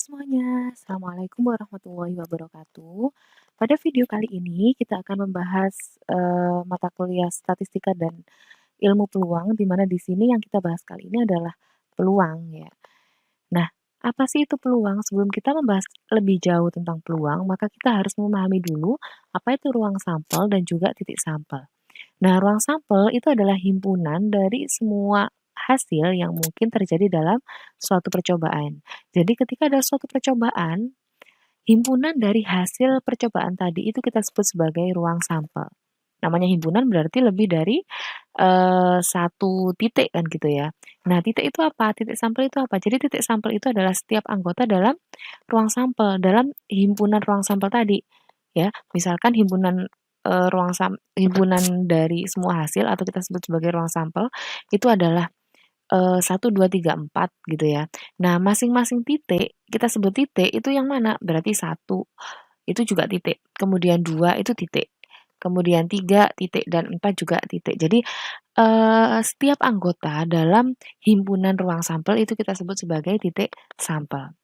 semuanya, Assalamualaikum warahmatullahi wabarakatuh. Pada video kali ini kita akan membahas mata kuliah statistika dan ilmu peluang, di mana di sini yang kita bahas kali ini adalah peluang ya. Nah, apa sih itu peluang? Sebelum kita membahas lebih jauh tentang peluang, maka kita harus memahami dulu apa itu ruang sampel dan juga titik sampel. Nah, ruang sampel itu adalah himpunan dari semua hasil yang mungkin terjadi dalam suatu percobaan. Jadi ketika ada suatu percobaan, himpunan dari hasil percobaan tadi itu kita sebut sebagai ruang sampel. Namanya himpunan berarti lebih dari satu titik kan gitu ya. Nah, titik itu apa? Titik sampel itu apa? Jadi titik sampel itu adalah setiap anggota dalam ruang sampel, dalam himpunan ruang sampel tadi. Ya, misalkan himpunan dari semua hasil atau kita sebut sebagai ruang sampel itu adalah 1, 2, 3, 4 gitu ya. Nah, masing-masing titik, kita sebut titik itu yang mana? Berarti satu itu juga titik, kemudian 2 itu titik, kemudian 3 titik, dan 4 juga titik. Jadi, setiap anggota dalam himpunan ruang sampel itu kita sebut sebagai titik sampel.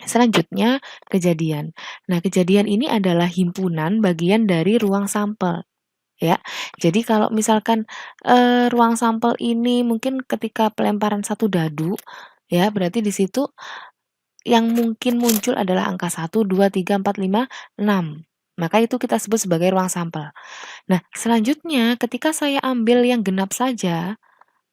Selanjutnya, kejadian. Nah, kejadian ini adalah himpunan bagian dari ruang sampel. Ya, jadi kalau misalkan ruang sampel ini mungkin ketika pelemparan satu dadu, ya berarti di situ yang mungkin muncul adalah angka 1, 2, 3, 4, 5, 6. Maka itu kita sebut sebagai ruang sampel. Nah, selanjutnya ketika saya ambil yang genap saja,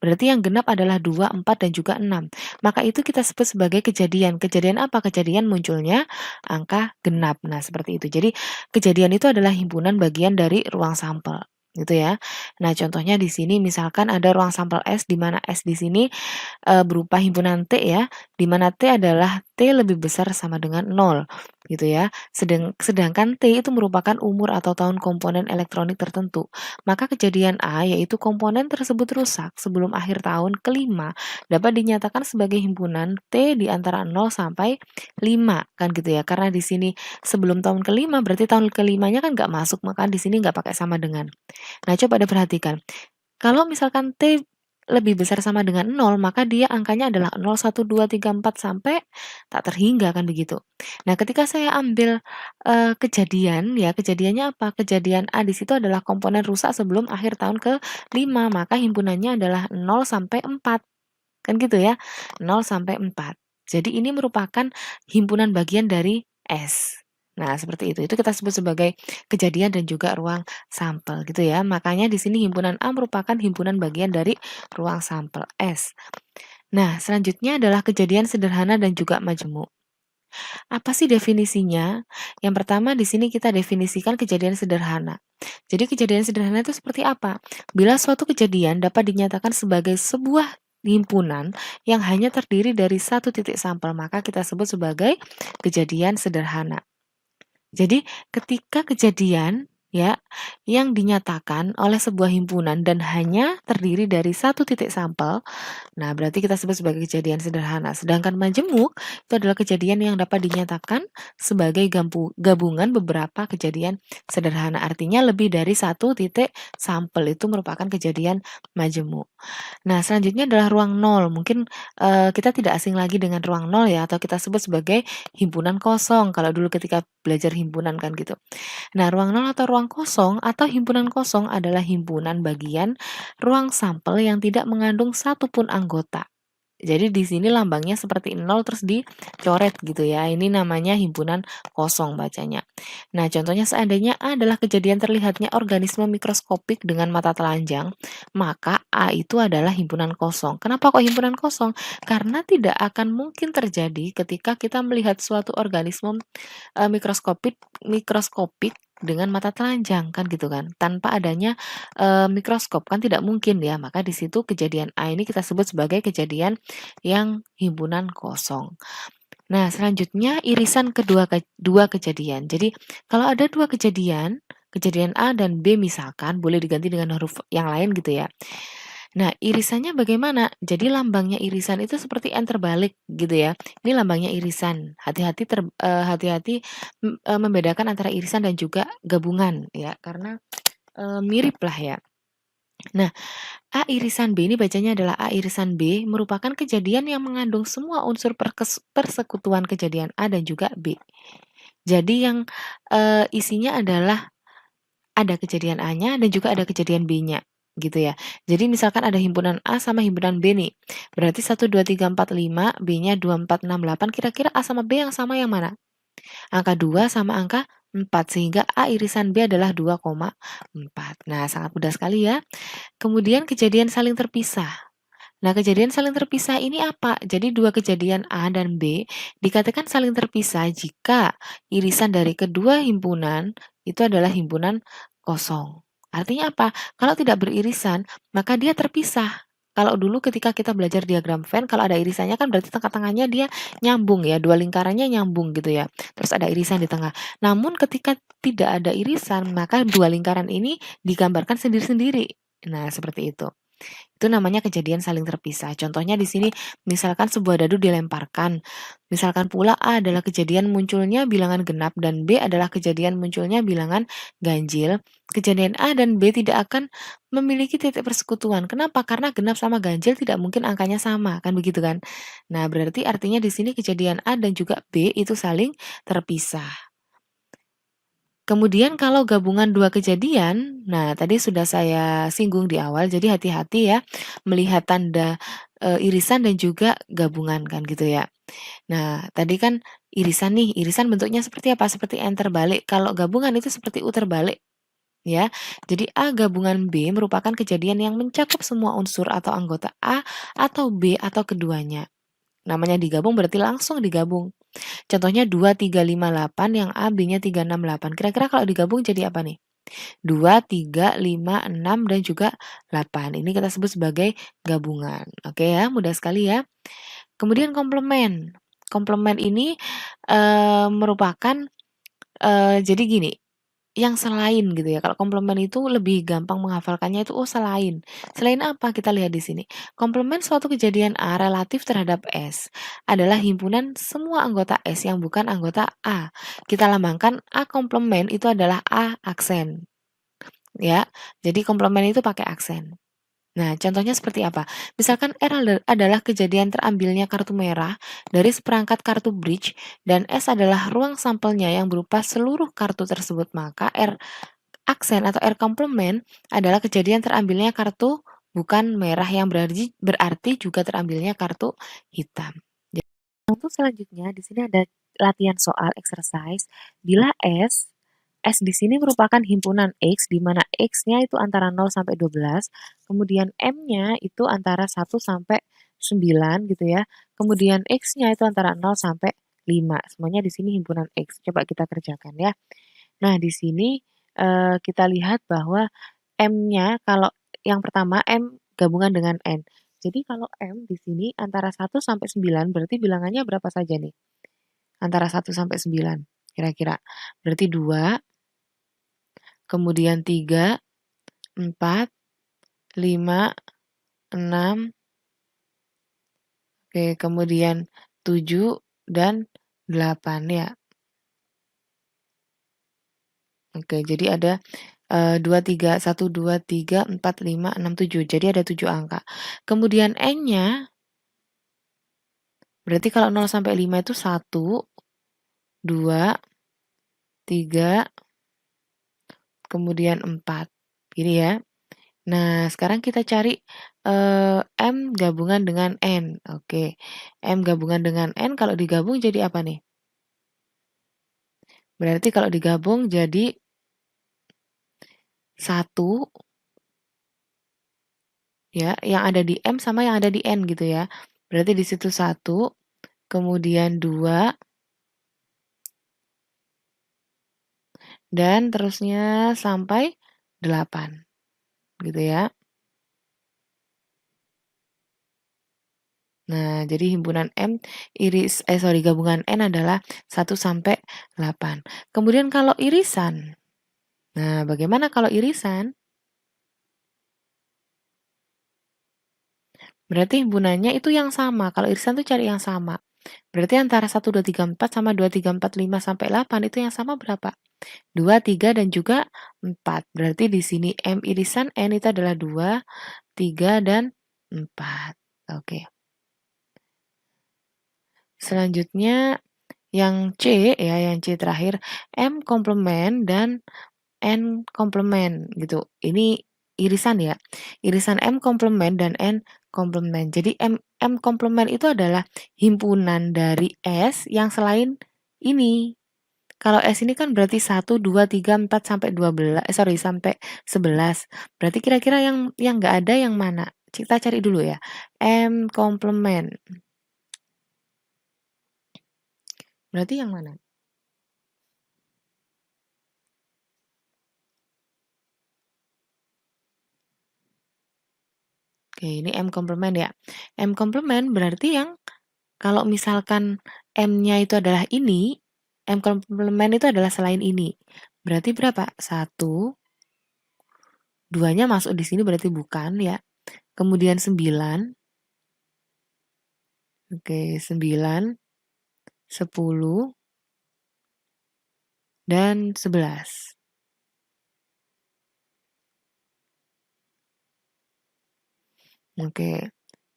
berarti yang genap adalah 2, 4, dan juga 6. Maka itu kita sebut sebagai kejadian. Kejadian apa? Kejadian munculnya angka genap. Nah, seperti itu. Jadi, kejadian itu adalah himpunan bagian dari ruang sampel, gitu ya. Nah, contohnya di sini misalkan ada ruang sampel S, di mana S di sini berupa himpunan T ya, di mana T adalah T lebih besar sama dengan 0 gitu ya. Sedangkan T itu merupakan umur atau tahun komponen elektronik tertentu. Maka kejadian A yaitu komponen tersebut rusak sebelum akhir tahun kelima dapat dinyatakan sebagai himpunan T di antara 0 sampai 5 kan gitu ya. Karena di sini sebelum tahun kelima berarti tahun kelimanya kan nggak masuk, maka di sini nggak pakai sama dengan. Nah, coba diperhatikan. Kalau misalkan T lebih besar sama dengan 0, maka dia angkanya adalah 0, 1, 2, 3, 4 sampai tak terhingga kan begitu. Nah, ketika saya ambil, kejadian ya, kejadiannya apa? Kejadian A di situ adalah komponen rusak sebelum akhir tahun ke-5, maka himpunannya adalah 0 sampai 4, kan gitu ya, 0 sampai 4. Jadi ini merupakan himpunan bagian dari S. Nah, seperti itu. Itu kita sebut sebagai kejadian dan juga ruang sampel gitu ya. Makanya di sini himpunan A merupakan himpunan bagian dari ruang sampel S. Nah, selanjutnya adalah kejadian sederhana dan juga majemuk. Apa sih definisinya? Yang pertama di sini kita definisikan kejadian sederhana. Jadi kejadian sederhana itu seperti apa? Bila suatu kejadian dapat dinyatakan sebagai sebuah himpunan yang hanya terdiri dari satu titik sampel, maka kita sebut sebagai kejadian sederhana. Jadi ketika kejadian ya yang dinyatakan oleh sebuah himpunan dan hanya terdiri dari satu titik sampel, nah berarti kita sebut sebagai kejadian sederhana. Sedangkan majemuk itu adalah kejadian yang dapat dinyatakan sebagai gabungan beberapa kejadian sederhana. Artinya lebih dari satu titik sampel itu merupakan kejadian majemuk. Nah, selanjutnya adalah ruang nol. Mungkin kita tidak asing lagi dengan ruang nol ya, atau kita sebut sebagai himpunan kosong. Kalau dulu ketika belajar himpunan kan gitu. Nah, ruang nol atau ruang kosong atau himpunan kosong adalah himpunan bagian ruang sampel yang tidak mengandung satupun anggota. Jadi di sini lambangnya seperti 0 terus dicoret gitu ya. Ini namanya himpunan kosong bacanya. Nah, contohnya seandainya A adalah kejadian terlihatnya organisme mikroskopik dengan mata telanjang, maka A itu adalah himpunan kosong. Kenapa kok himpunan kosong? Karena tidak akan mungkin terjadi ketika kita melihat suatu organisme mikroskopik dengan mata telanjang kan gitu kan. Tanpa adanya mikroskop kan tidak mungkin ya. Maka di situ kejadian A ini kita sebut sebagai kejadian yang himpunan kosong. Nah, selanjutnya irisan dua kejadian. Jadi, kalau ada dua kejadian, kejadian A dan B misalkan, boleh diganti dengan huruf yang lain gitu ya. Nah, irisannya bagaimana? Jadi lambangnya irisan itu seperti N terbalik gitu ya. Ini lambangnya irisan. Hati-hati membedakan antara irisan dan juga gabungan ya, karena mirip lah ya. Nah, A irisan B ini bacanya adalah A irisan B merupakan kejadian yang mengandung semua unsur persekutuan kejadian A dan juga B. Jadi yang isinya adalah ada kejadian A-nya dan juga ada kejadian B-nya gitu ya. Jadi misalkan ada himpunan A sama himpunan B nih. Berarti 1, 2, 3, 4, 5, B-nya 2, 4, 6, 8. Kira-kira A sama B yang sama yang mana? Angka 2 sama angka 4 sehingga A irisan B adalah 2,4. Nah, sangat mudah sekali ya. Kemudian kejadian saling terpisah. Nah, kejadian saling terpisah ini apa? Jadi dua kejadian A dan B dikatakan saling terpisah jika irisan dari kedua himpunan itu adalah himpunan kosong. Artinya apa? Kalau tidak beririsan, maka dia terpisah. Kalau dulu ketika kita belajar diagram Venn, kalau ada irisannya kan berarti tengah-tengahnya dia nyambung ya, dua lingkarannya nyambung gitu ya. Terus ada irisan di tengah. Namun ketika tidak ada irisan, maka dua lingkaran ini digambarkan sendiri-sendiri. Nah, seperti itu. Itu namanya kejadian saling terpisah. Contohnya di sini, misalkan sebuah dadu dilemparkan. Misalkan pula A adalah kejadian munculnya bilangan genap dan B adalah kejadian munculnya bilangan ganjil. Kejadian A dan B tidak akan memiliki titik persekutuan. Kenapa? Karena genap sama ganjil tidak mungkin angkanya sama, kan begitu kan? Nah, berarti artinya di sini kejadian A dan juga B itu saling terpisah. Kemudian kalau gabungan dua kejadian, nah tadi sudah saya singgung di awal, jadi hati-hati ya melihat tanda irisan dan juga gabungan kan gitu ya. Nah, tadi kan irisan nih, irisan bentuknya seperti apa? Seperti N terbalik. Kalau gabungan itu seperti U terbalik ya. Jadi A gabungan B merupakan kejadian yang mencakup semua unsur atau anggota A atau B atau keduanya. Namanya digabung berarti langsung digabung. Contohnya 2, 3, 5, 8 yang A, B-nya 3, 6, 8. Kira-kira kalau digabung jadi apa nih? 2, 3, 5, 6, dan juga 8. Ini kita sebut sebagai gabungan. Oke ya, mudah sekali ya. Kemudian komplement. Komplement ini merupakan jadi gini, yang selain gitu ya. Kalau komplement itu lebih gampang menghafalkannya itu, oh selain. Selain apa? Kita lihat di sini. Komplement suatu kejadian A relatif terhadap S adalah himpunan semua anggota S yang bukan anggota A. Kita lambangkan A komplement itu adalah A aksen. Ya, jadi komplement itu pakai aksen. Nah, contohnya seperti apa? Misalkan R adalah kejadian terambilnya kartu merah dari seperangkat kartu bridge dan S adalah ruang sampelnya yang berupa seluruh kartu tersebut, maka R aksen atau R komplement adalah kejadian terambilnya kartu bukan merah yang berarti juga terambilnya kartu hitam. Jadi, untuk selanjutnya di sini ada latihan soal exercise. Bila S di sini merupakan himpunan X, di mana X-nya itu antara 0 sampai 12, kemudian M-nya itu antara 1 sampai 9 gitu ya. Kemudian X-nya itu antara 0 sampai 5. Semuanya di sini himpunan X. Coba kita kerjakan ya. Nah, di sini kita lihat bahwa M-nya kalau yang pertama M gabungan dengan N. Jadi kalau M di sini antara 1 sampai 9 berarti bilangannya berapa saja nih? Antara 1 sampai 9 kira-kira. Berarti 2, kemudian 3, 4, 5, 6, oke, kemudian 7 dan 8 ya. Oke, jadi ada 2, 3, 1, 2, 3, 4, 5, 6, 7. Jadi ada 7 angka. Kemudian N-nya berarti kalau 0 sampai 5 itu 1, 2, 3, kemudian 4. Gini ya. Nah, sekarang kita cari M gabungan dengan N. Oke. M gabungan dengan N kalau digabung jadi apa nih? Berarti kalau digabung jadi 1 ya, yang ada di M sama yang ada di N gitu ya. Berarti di situ 1, kemudian 2, dan terusnya sampai 8 gitu ya. Nah, jadi himpunan gabungan N adalah 1 sampai 8. Kemudian kalau irisan. Nah, bagaimana kalau irisan? Berarti himpunannya itu yang sama. Kalau irisan tuh cari yang sama. Berarti antara 1, 2, 3, 4 sama 2, 3, 4, 5 sampai 8 itu yang sama berapa? 2, 3, dan juga 4. Berarti di sini M irisan N itu adalah 2, 3, dan 4. Oke. Selanjutnya yang C ya, yang C terakhir, M komplement dan N komplement gitu. Ini irisan ya. Irisan M komplement dan N komplement. Jadi M komplement itu adalah himpunan dari S yang selain ini. Kalau S ini kan berarti 1, 2, 3, 4 sampai 12, sampai 11. Berarti kira-kira yang nggak ada yang mana? Kita cari dulu ya. M komplement. Berarti yang mana? Oke, ini M komplement ya. M komplement berarti yang kalau misalkan M-nya itu adalah ini, M komplement itu adalah selain ini. Berarti berapa? 1, 2-nya masuk di sini berarti bukan ya. Kemudian 9. Oke, 9, 10, dan 11. Oke.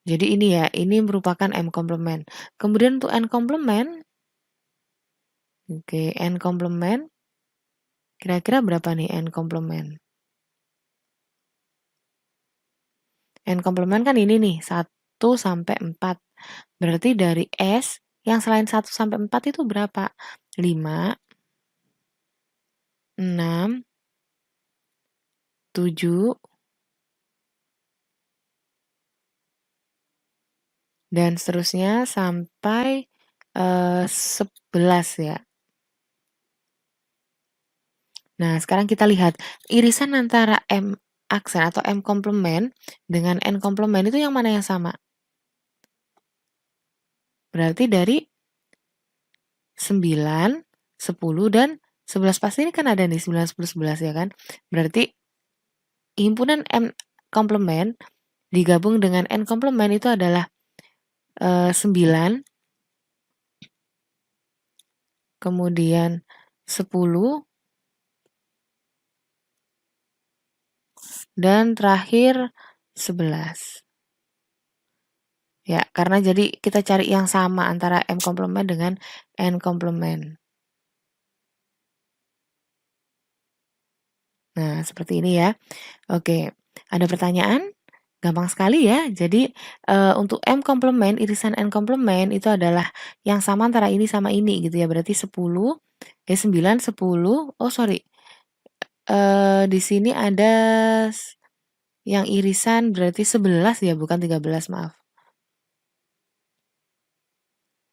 Jadi ini ya, ini merupakan M komplement. Kemudian untuk N komplement, oke, N komplement, kira-kira berapa nih N komplement? N komplement kan ini nih, 1 sampai 4. Berarti dari S yang selain 1 sampai 4 itu berapa? 5, 6, 7, dan seterusnya sampai 11 ya. Nah, sekarang kita lihat irisan antara M aksen atau M komplement dengan N komplement itu yang mana yang sama? Berarti dari 9, 10, dan 11. Pasti ini kan ada nih 9, 10, 11 ya kan? Berarti himpunan M komplement digabung dengan N komplement itu adalah 9, kemudian 10, dan terakhir 11. Ya, karena jadi kita cari yang sama antara M komplement dengan N komplement. Nah, seperti ini ya. Oke, ada pertanyaan? Gampang sekali ya. Jadi untuk M komplement, irisan N komplement itu adalah yang sama antara ini sama ini gitu ya. Berarti 10, 9, 10. Oh, sorry. Di sini ada yang irisan berarti 11 ya, bukan 13, maaf.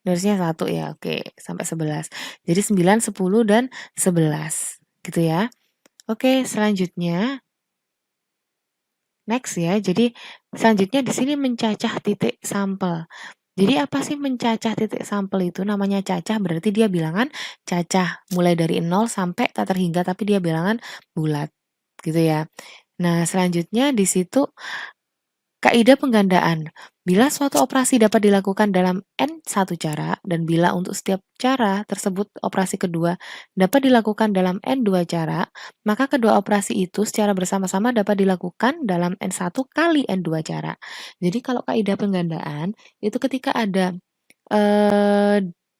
Harusnya 1 ya, oke, sampai 11. Jadi 9, 10, dan 11, gitu ya. Oke, selanjutnya, next ya. Jadi selanjutnya di sini mencacah titik sampel. Jadi apa sih mencacah titik sampel itu? Namanya cacah berarti dia bilangan cacah. Mulai dari 0 sampai tak terhingga, tapi dia bilangan bulat, gitu ya. Nah, selanjutnya di situ kaidah penggandaan. Bila suatu operasi dapat dilakukan dalam N1 cara, dan bila untuk setiap cara tersebut operasi kedua dapat dilakukan dalam N2 cara, maka kedua operasi itu secara bersama-sama dapat dilakukan dalam N1 kali N2 cara. Jadi kalau kaidah penggandaan, itu ketika ada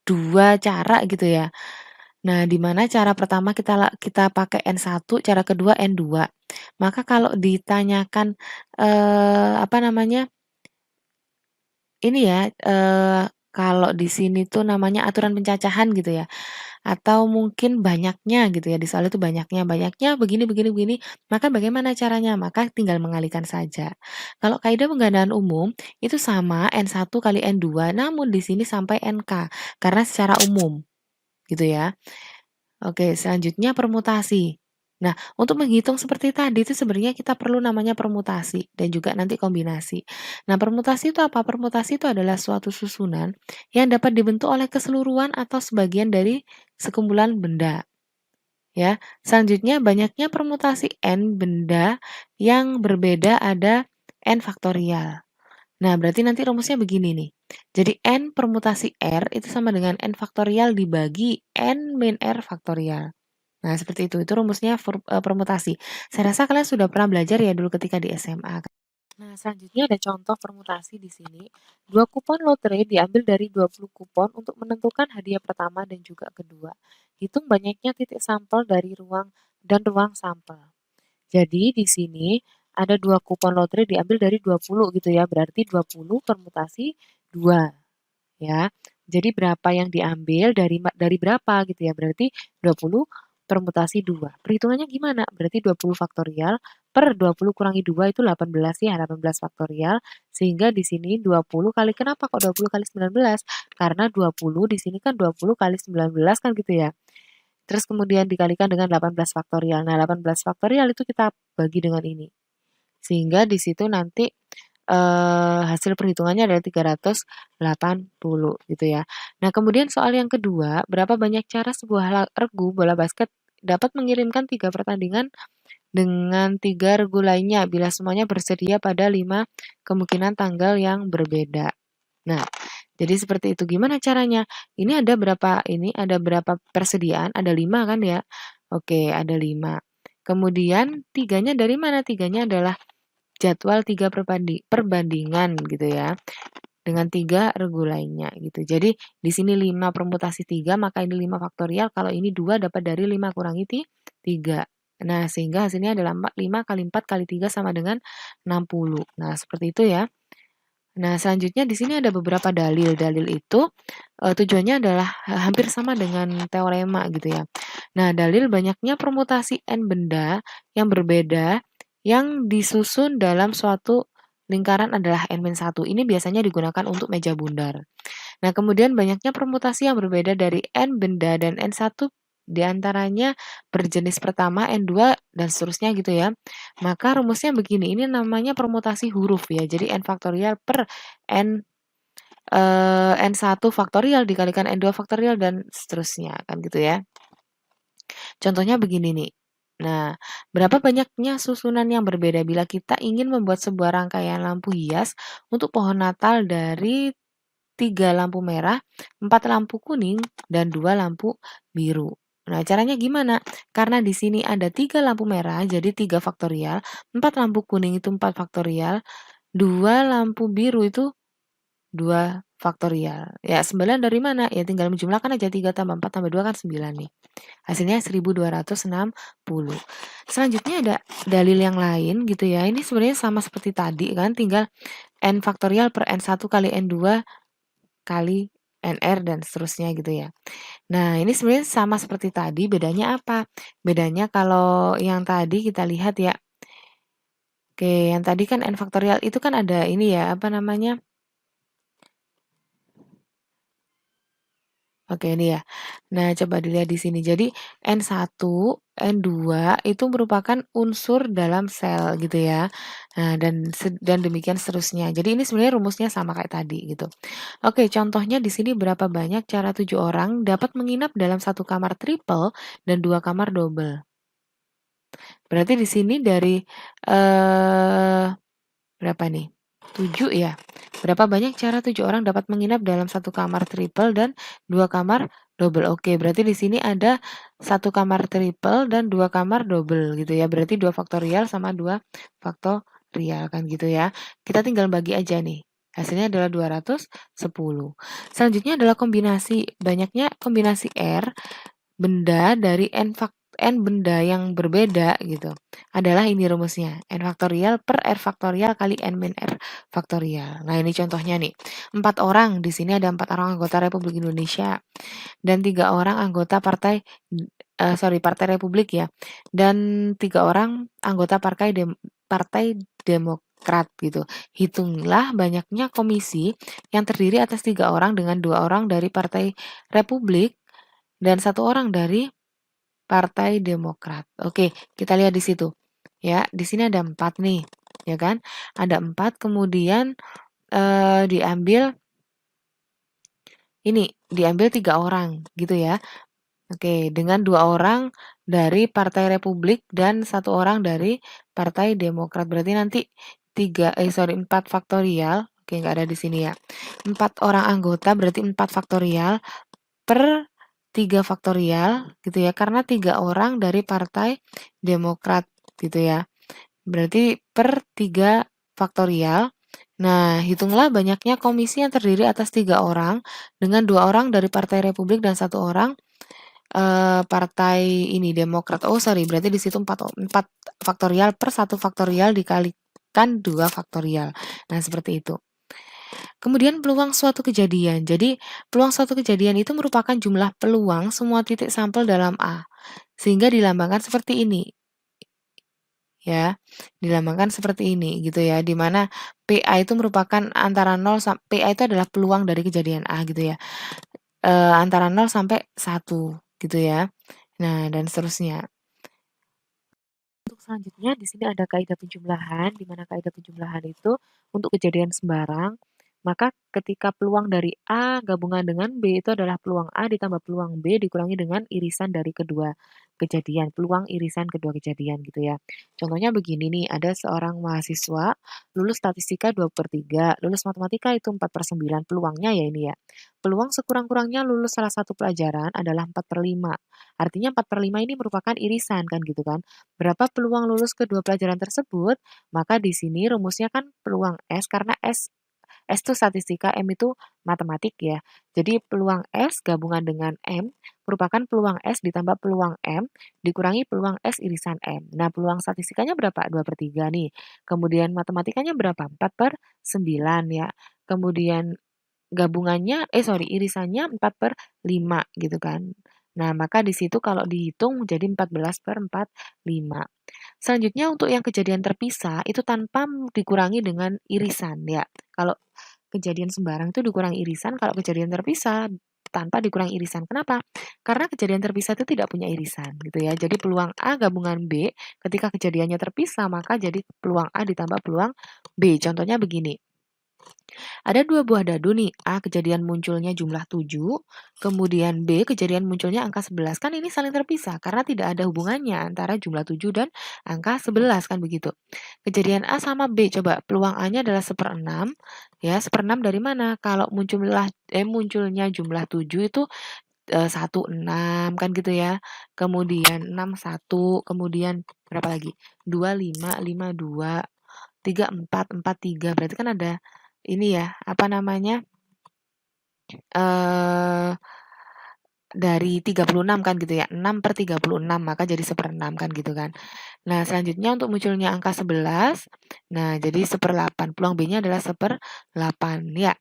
dua cara gitu ya. Nah, di mana cara pertama kita pakai N1, cara kedua N2. Maka kalau ditanyakan apa namanya? Ini ya, kalau di sini tuh namanya aturan pencacahan gitu ya, atau mungkin banyaknya gitu ya, di soal itu banyaknya begini begini begini, maka bagaimana caranya? Maka tinggal mengalihkan saja. Kalau kaidah penggandaan umum itu sama N1 kali N2, namun di sini sampai NK, karena secara umum, gitu ya. Oke, selanjutnya permutasi. Nah, untuk menghitung seperti tadi itu sebenarnya kita perlu namanya permutasi dan juga nanti kombinasi. Nah, permutasi itu apa? Permutasi itu adalah suatu susunan yang dapat dibentuk oleh keseluruhan atau sebagian dari sekumpulan benda. Ya, selanjutnya banyaknya permutasi n benda yang berbeda ada n faktorial. Nah, berarti nanti rumusnya begini nih. Jadi n permutasi r itu sama dengan n faktorial dibagi n min r faktorial. Nah, seperti itu rumusnya permutasi. Saya rasa kalian sudah pernah belajar ya dulu ketika di SMA. Nah, selanjutnya ada contoh permutasi di sini. 2 kupon lotre diambil dari 20 kupon untuk menentukan hadiah pertama dan juga kedua. Hitung banyaknya titik sampel dari ruang sampel. Jadi di sini ada 2 kupon lotre diambil dari 20 gitu ya, berarti 20 permutasi 2 ya. Jadi berapa yang diambil dari berapa gitu ya, berarti 20 permutasi 2. Perhitungannya gimana? Berarti 20 faktorial per 20 kurangi 2 itu 18 ya, 18 faktorial. Sehingga di sini 20 kali, kenapa kok 20 kali 19? Karena 20 di sini kan 20 kali 19 kan gitu ya. Terus kemudian dikalikan dengan 18 faktorial. Nah, 18 faktorial itu kita bagi dengan ini. Sehingga di situ nanti hasil perhitungannya adalah 380 gitu ya. Nah, kemudian soal yang kedua, berapa banyak cara sebuah regu bola basket dapat mengirimkan 3 pertandingan dengan 3 regu lainnya bila semuanya bersedia pada 5 kemungkinan tanggal yang berbeda. Nah, jadi seperti itu. Gimana caranya? Ada berapa persediaan? Ada 5 kan ya? Oke, ada 5. Kemudian tiganya dari mana? Tiganya adalah jadwal 3 perbandingan gitu ya, dengan 3 regu lainnya gitu. Jadi di sini 5 permutasi 3, maka ini 5 faktorial, kalau ini 2 dapat dari 5 kurangi 3. Nah, sehingga hasilnya adalah 5 kali 4 kali 3 sama dengan 60. Nah, seperti itu ya. Nah, selanjutnya di sini ada beberapa dalil. Dalil itu tujuannya adalah hampir sama dengan teorema gitu ya. Nah, dalil banyaknya permutasi n benda yang berbeda yang disusun dalam suatu lingkaran adalah n-1. Ini biasanya digunakan untuk meja bundar. Nah, kemudian banyaknya permutasi yang berbeda dari n benda dan n1 diantaranya berjenis pertama, n2, dan seterusnya gitu ya. Maka rumusnya begini, ini namanya permutasi huruf ya. Jadi n faktorial per n1 faktorial dikalikan n2 faktorial dan seterusnya kan gitu ya. Contohnya begini nih. Nah, berapa banyaknya susunan yang berbeda bila kita ingin membuat sebuah rangkaian lampu hias untuk pohon Natal dari 3 lampu merah, 4 lampu kuning, dan 2 lampu biru. Nah, caranya gimana? Karena di sini ada 3 lampu merah, jadi 3 faktorial, 4 lampu kuning itu 4 faktorial, 2 lampu biru itu 2 faktorial. Ya, 9 dari mana? Ya tinggal menjumlahkan aja, 3 tambah 4 tambah 2 kan 9 nih. Hasilnya 1260. Selanjutnya ada dalil yang lain gitu ya. Ini sebenarnya sama seperti tadi kan, tinggal n faktorial per n1 kali n2 kali nr dan seterusnya gitu ya. Nah, ini sebenarnya sama seperti tadi, bedanya apa? Bedanya kalau yang tadi kita lihat ya. Oke, yang tadi kan n faktorial itu kan ada ini ya, apa namanya? Oke, ini ya. Nah, coba dilihat di sini. Jadi, N1, N2 itu merupakan unsur dalam sel gitu ya. Nah, dan demikian seterusnya. Jadi, ini sebenarnya rumusnya sama kayak tadi gitu. Oke, contohnya di sini berapa banyak cara 7 orang dapat menginap dalam satu kamar triple dan 2 kamar double. Berarti di sini dari berapa nih? 7 ya. Berapa banyak cara 7 orang dapat menginap dalam satu kamar triple dan 2 kamar double. Oke, berarti di sini ada satu kamar triple dan 2 kamar double gitu ya. Berarti 2 faktorial sama 2 faktorial kan gitu ya. Kita tinggal bagi aja nih. Hasilnya adalah 210. Selanjutnya adalah kombinasi. Banyaknya kombinasi R benda dari n benda yang berbeda gitu. Adalah ini rumusnya, n faktorial per r faktorial kali n min r faktorial. Nah, ini contohnya nih. 4 orang, di sini ada 4 orang anggota Republik Indonesia dan 3 orang anggota Partai Republik ya. Dan 3 orang anggota Partai Demokrat gitu. Hitunglah banyaknya komisi yang terdiri atas 3 orang dengan 2 orang dari Partai Republik dan 1 orang dari Partai Demokrat. Oke, kita lihat di situ. Ya, di sini ada 4 nih, ya kan? Ada 4, kemudian diambil 3 orang gitu ya. Oke, dengan 2 orang dari Partai Republik dan 1 orang dari Partai Demokrat. Berarti nanti 4 faktorial. Oke, nggak ada di sini ya. 4 orang anggota berarti 4 faktorial per 3 faktorial gitu ya, karena 3 orang dari Partai Demokrat gitu ya. Berarti per 3 faktorial. Nah, hitunglah banyaknya komisi yang terdiri atas 3 orang dengan 2 orang dari Partai Republik dan 1 orang partai ini Demokrat. Oh, sorry, berarti di situ 4 faktorial per 1 faktorial dikalikan 2 faktorial. Nah, seperti itu. Kemudian peluang suatu kejadian. Jadi, peluang suatu kejadian itu merupakan jumlah peluang semua titik sampel dalam A, sehingga dilambangkan seperti ini, ya. Dilambangkan seperti ini gitu ya, di mana PA itu merupakan antara 0 PA itu adalah peluang dari kejadian A gitu ya. Antara 0 sampai 1 gitu ya. Nah, dan seterusnya. Untuk selanjutnya di sini ada kaidah penjumlahan, di mana kaidah penjumlahan itu untuk kejadian sembarang, maka ketika peluang dari A gabungan dengan B itu adalah peluang A ditambah peluang B dikurangi dengan irisan dari kedua kejadian, peluang irisan kedua kejadian gitu ya. Contohnya begini nih, ada seorang mahasiswa lulus statistika 2/3, lulus matematika itu 4/9, peluangnya ya ini ya. Peluang sekurang-kurangnya lulus salah satu pelajaran adalah 4/5. Artinya 4/5 ini merupakan irisan kan gitu kan. Berapa peluang lulus kedua pelajaran tersebut? Maka di sini rumusnya kan peluang S karena S itu statistika, M itu matematik ya. Jadi peluang S gabungan dengan M merupakan peluang S ditambah peluang M dikurangi peluang S irisan M. Nah, peluang statistikanya berapa? 2/3 nih. Kemudian matematikanya berapa? 4/9 ya. Kemudian irisannya 4/5 gitu kan. Nah, maka di situ kalau dihitung menjadi 14/45. Selanjutnya untuk yang kejadian terpisah itu tanpa dikurangi dengan irisan ya. Kalau kejadian sembarang itu dikurangi irisan, kalau kejadian terpisah tanpa dikurangi irisan. Kenapa? Karena kejadian terpisah itu tidak punya irisan gitu ya. Jadi peluang A gabungan B ketika kejadiannya terpisah maka jadi peluang A ditambah peluang B. Contohnya begini. Ada 2 buah dadu nih, A kejadian munculnya jumlah 7, kemudian B kejadian munculnya angka 11. Kan ini saling terpisah karena tidak ada hubungannya antara jumlah 7 dan angka 11 kan begitu. Kejadian A sama B, coba peluang A-nya adalah 1/6. Ya, 1/6 dari mana? Kalau munculnya jumlah 7 itu 1, 6 kan gitu ya. Kemudian 6, 1, kemudian berapa lagi? 2, 5, 5, 2, 3, 4, 4, 3. Berarti kan ada ini ya, apa namanya, eh dari 36 kan gitu ya, 6/36, maka jadi 1/6 kan gitu kan. Nah, selanjutnya untuk munculnya angka 11, nah jadi 1/8, peluang B-nya adalah 1/8 ya.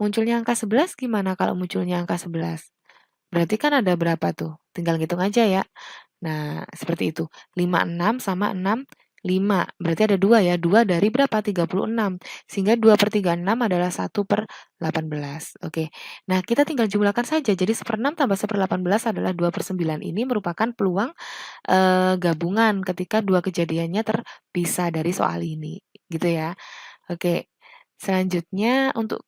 Munculnya angka 11 gimana kalau munculnya angka 11? Berarti kan ada berapa tuh? Tinggal ngitung aja ya. Nah, seperti itu. 5, 6 sama 6, 5. Berarti ada 2 ya. 2 dari berapa? 36. Sehingga 2/36 adalah 1/18. Oke. Nah, kita tinggal jumlahkan saja. Jadi 1/6 tambah 1/18 adalah 2/9. Ini merupakan peluang gabungan ketika dua kejadiannya terpisah dari soal ini. Gitu ya. Oke. Selanjutnya untuk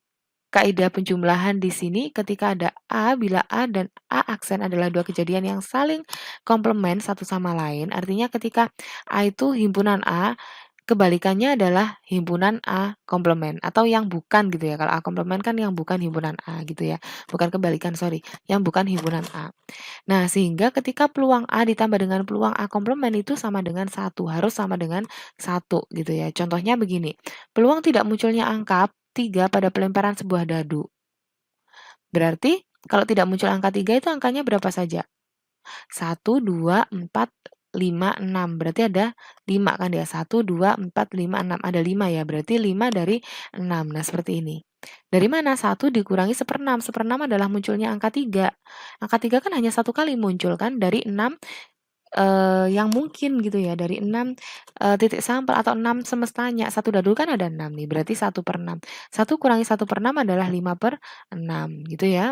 kaidah penjumlahan di sini ketika ada A, bila A dan A aksen adalah dua kejadian yang saling komplement satu sama lain, artinya ketika A itu himpunan A, kebalikannya adalah himpunan A komplement atau yang bukan gitu ya. Kalau A komplement kan yang bukan himpunan A gitu ya. Bukan kebalikan, sorry. Yang bukan himpunan A. Nah, sehingga ketika peluang A ditambah dengan peluang A komplement itu sama dengan 1, harus sama dengan 1 gitu ya. Contohnya begini, peluang tidak munculnya angka 3 pada pelemparan sebuah dadu. Berarti kalau tidak muncul angka 3 itu angkanya berapa saja? 1, 2, 4, 5, 6. Berarti ada 5 kan ya. 1, 2, 4, 5, 6. Ada 5 ya. Berarti 5 dari 6. Nah, seperti ini. Dari mana? 1 dikurangi 1/6. 1/6 adalah munculnya angka 3. Angka 3 kan hanya satu kali muncul kan dari 6 yang mungkin gitu ya. Dari 6 titik sampel atau 6 semestanya. Satu dadu kan ada 6 nih. Berarti 1/6. 1 kurangi 1/6 adalah 5/6 gitu ya.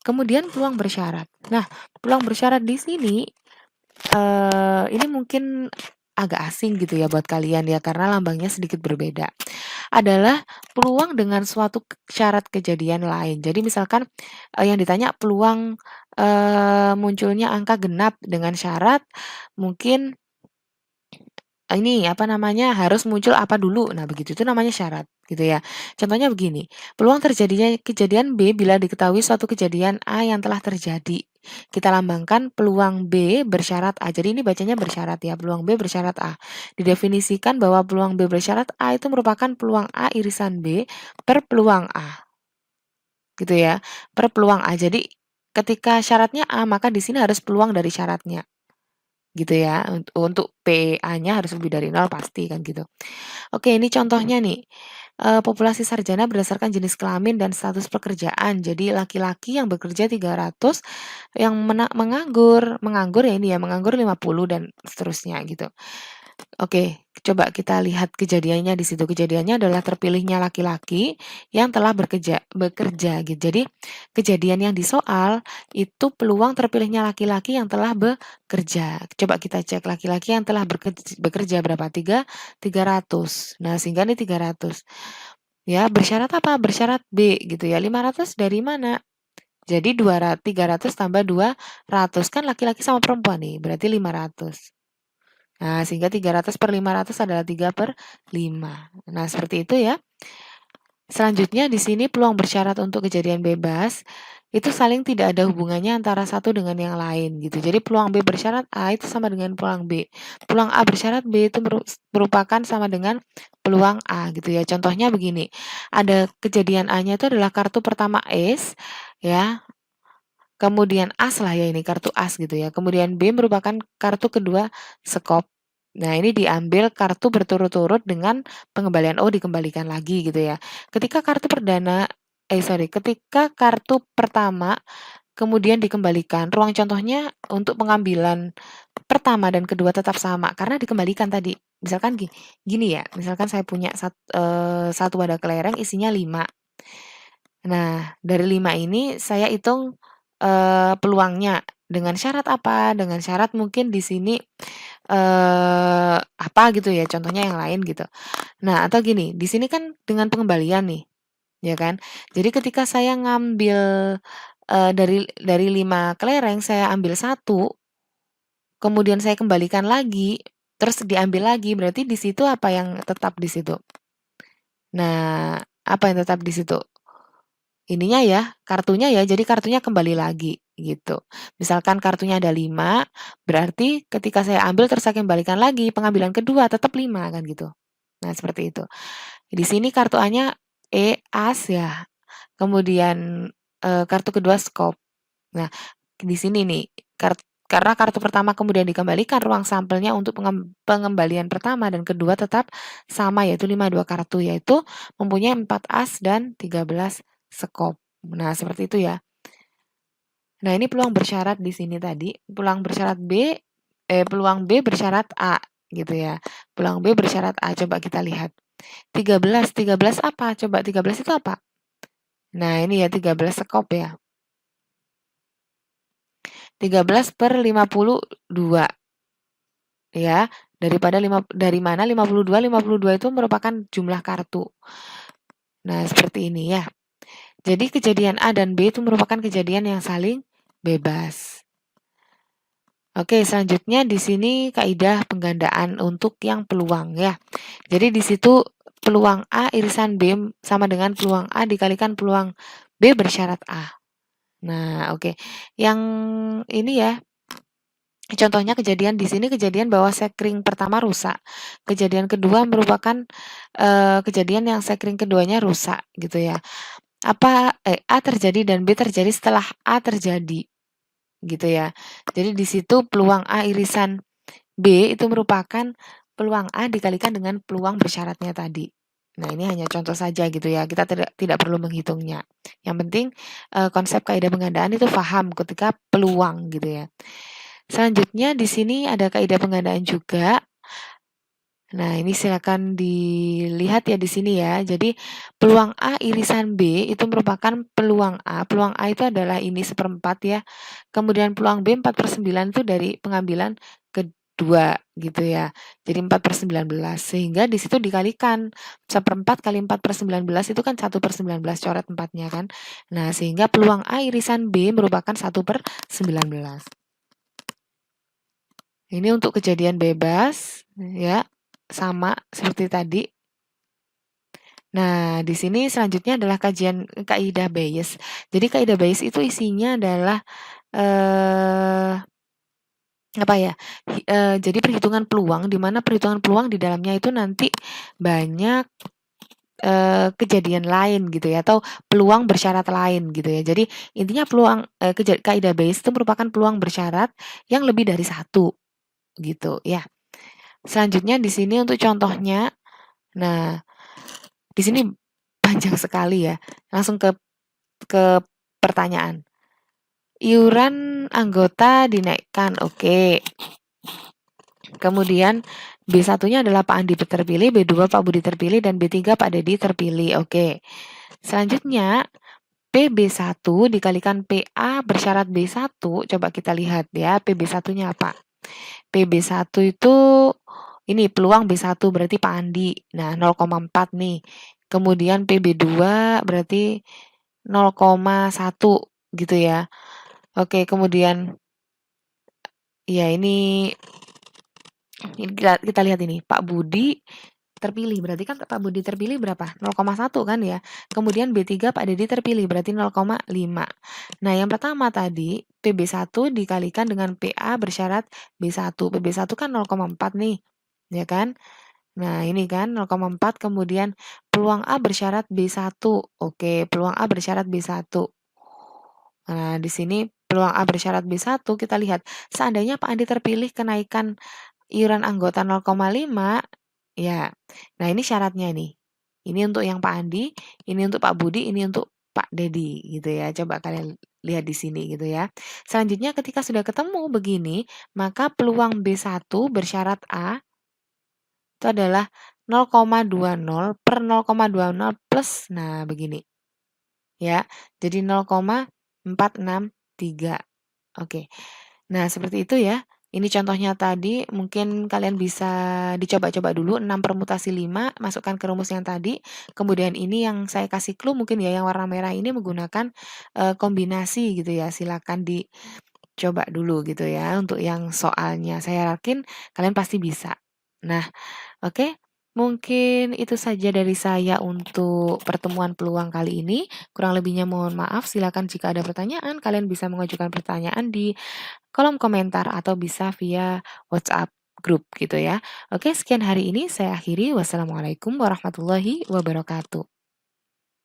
Kemudian peluang bersyarat. Nah, peluang bersyarat di sini ini mungkin agak asing gitu ya buat kalian ya karena lambangnya sedikit berbeda. Adalah peluang dengan suatu syarat kejadian lain. Jadi misalkan yang ditanya peluang munculnya angka genap dengan syarat mungkin ini apa namanya harus muncul apa dulu. Nah, begitu itu namanya syarat gitu ya. Contohnya begini, peluang terjadinya kejadian B bila diketahui suatu kejadian A yang telah terjadi. Kita lambangkan peluang B bersyarat A. Jadi ini bacanya bersyarat ya, peluang B bersyarat A. Didefinisikan bahwa peluang B bersyarat A itu merupakan peluang A irisan B per peluang A. Gitu ya, per peluang A. Jadi ketika syaratnya A, maka di sini harus peluang dari syaratnya. Gitu ya, untuk PA-nya harus lebih dari 0 pasti kan gitu. Oke, ini contohnya nih. Populasi sarjana berdasarkan jenis kelamin dan status pekerjaan. Jadi laki-laki yang bekerja 300, yang menganggur ya ini ya, menganggur 50 dan seterusnya gitu. Oke, coba kita lihat kejadiannya di situ. Kejadiannya adalah terpilihnya laki-laki yang telah bekerja gitu. Jadi kejadian yang disoal itu peluang terpilihnya laki-laki yang telah bekerja. Coba kita cek laki-laki yang telah bekerja berapa? 300. Nah, sehingga ini 300. Ya, bersyarat apa? Bersyarat B gitu ya. 500 dari mana? Jadi 300 tambah 200 kan laki-laki sama perempuan nih, berarti 500. Nah, sehingga 300 per 500 adalah 3/5. Nah, seperti itu ya. Selanjutnya di sini peluang bersyarat untuk kejadian bebas itu saling tidak ada hubungannya antara satu dengan yang lain gitu. Jadi peluang B bersyarat A itu sama dengan peluang B. Peluang A bersyarat B itu merupakan sama dengan peluang A gitu ya. Contohnya begini. Ada kejadian A-nya itu adalah kartu pertama ACE ya. Kemudian AS lah ya ini kartu AS gitu ya. Kemudian B merupakan kartu kedua skop. Nah, ini diambil kartu berturut-turut dengan pengembalian dikembalikan lagi gitu ya. Ketika kartu pertama kemudian dikembalikan, ruang contohnya untuk pengambilan pertama dan kedua tetap sama karena dikembalikan tadi. Misalkan gini ya, misalkan saya punya satu wadah kelereng isinya 5. Nah, dari 5 ini saya hitung peluangnya dengan syarat apa? Dengan syarat mungkin di sini apa gitu ya, contohnya yang lain gitu. Nah, atau gini, di sini kan dengan pengembalian nih, ya kan? Jadi ketika saya ngambil dari 5 kelereng saya ambil 1, kemudian saya kembalikan lagi, terus diambil lagi, berarti di situ apa yang tetap di situ? Nah, apa yang tetap di situ? Ininya ya, kartunya ya, jadi kartunya kembali lagi gitu. Misalkan kartunya ada 5, berarti ketika saya ambil terus saya kembalikan lagi, pengambilan kedua tetap 5 kan gitu. Nah, seperti itu. Di sini kartu A-nya AS ya. Kemudian kartu kedua skop. Nah, di sini nih karena kartu pertama kemudian dikembalikan, ruang sampelnya untuk pengembalian pertama dan kedua tetap sama yaitu 52 kartu, yaitu mempunyai 4 as dan 13 skop. Nah, seperti itu ya. Nah, ini peluang bersyarat di sini tadi, peluang B bersyarat A gitu ya. Peluang B bersyarat A, coba kita lihat. 13 apa? Coba 13 itu apa? Nah, ini ya 13 skop ya. 13 per 52 ya, dari mana 52? 52 itu merupakan jumlah kartu. Nah, seperti ini ya. Jadi kejadian A dan B itu merupakan kejadian yang saling bebas. Oke, selanjutnya di sini kaidah penggandaan untuk yang peluang ya. Jadi di situ peluang A irisan B sama dengan peluang A dikalikan peluang B bersyarat A. Nah, oke. Yang ini ya, contohnya kejadian di sini kejadian bahwa sekring pertama rusak. Kejadian kedua merupakan kejadian yang sekring keduanya rusak gitu ya. A terjadi dan B terjadi setelah A terjadi gitu ya. Jadi di situ peluang A irisan B itu merupakan peluang A dikalikan dengan peluang bersyaratnya tadi. Nah, ini hanya contoh saja gitu ya. Kita tidak perlu menghitungnya. Yang penting konsep kaidah penggandaan itu paham ketika peluang gitu ya. Selanjutnya di sini ada kaidah penggandaan juga. Nah, ini silakan dilihat ya di sini ya. Jadi peluang A irisan B itu merupakan peluang A. Peluang A itu adalah ini 1/4 ya. Kemudian peluang B 4/9 itu dari pengambilan kedua gitu ya. Jadi 4/19. Sehingga di situ dikalikan 1/4 kali 4/19 itu kan 1/19, coret 4-nya kan. Nah, sehingga peluang A irisan B merupakan 1/19. Ini untuk kejadian bebas ya. Sama seperti tadi. Nah, di sini selanjutnya adalah kajian kaidah Bayes. Jadi kaidah Bayes itu isinya adalah eee, apa ya, jadi perhitungan peluang, di mana perhitungan peluang di dalamnya itu nanti banyak kejadian lain gitu ya, atau peluang bersyarat lain gitu ya. Jadi intinya peluang kaidah Bayes itu merupakan peluang bersyarat yang lebih dari satu gitu ya. Selanjutnya di sini untuk contohnya, nah di sini panjang sekali ya. Langsung ke pertanyaan. Iuran anggota dinaikkan, oke. Kemudian B1-nya adalah Pak Andi terpilih, B2 Pak Budi terpilih, dan B3 Pak Dedi terpilih. Oke. Selanjutnya, PB1 dikalikan PA bersyarat B1, coba kita lihat ya, PB1-nya apa? PB1 itu ini peluang B1 berarti Pak Andi. Nah, 0,4 nih. Kemudian PB2 berarti 0,1 gitu ya. Oke, kemudian ya ini kita lihat ini, Pak Budi terpilih, berarti kan Pak Budi terpilih berapa? 0,1 kan ya. Kemudian B3 Pak Dedi terpilih, berarti 0,5. Nah, yang pertama tadi, PB1 dikalikan dengan PA bersyarat B1. PB1 kan 0,4 nih, ya kan? Nah, ini kan 0,4, kemudian peluang A bersyarat B1. Oke, peluang A bersyarat B1. Nah, di sini peluang A bersyarat B1, kita lihat, seandainya Pak Andi terpilih kenaikan iuran anggota 0,5, ya. Nah, ini syaratnya nih. Ini untuk yang Pak Andi, ini untuk Pak Budi, ini untuk Pak Dedi gitu ya. Coba kalian lihat di sini gitu ya. Selanjutnya ketika sudah ketemu begini, maka peluang B1 bersyarat A itu adalah 0,20 per 0,20 plus, nah begini ya. Jadi 0,463. Oke. Nah, seperti itu ya. Ini contohnya tadi, mungkin kalian bisa dicoba-coba dulu 6 permutasi 5, masukkan ke rumus yang tadi. Kemudian ini yang saya kasih clue mungkin ya, yang warna merah ini menggunakan kombinasi gitu ya. Silakan dicoba dulu gitu ya untuk yang soalnya. Saya yakin kalian pasti bisa. Nah, oke. Mungkin itu saja dari saya untuk pertemuan peluang kali ini. Kurang lebihnya mohon maaf. Silakan jika ada pertanyaan, kalian bisa mengajukan pertanyaan di kolom komentar atau bisa via WhatsApp grup gitu ya. Oke, sekian hari ini saya akhiri. Wassalamualaikum warahmatullahi wabarakatuh.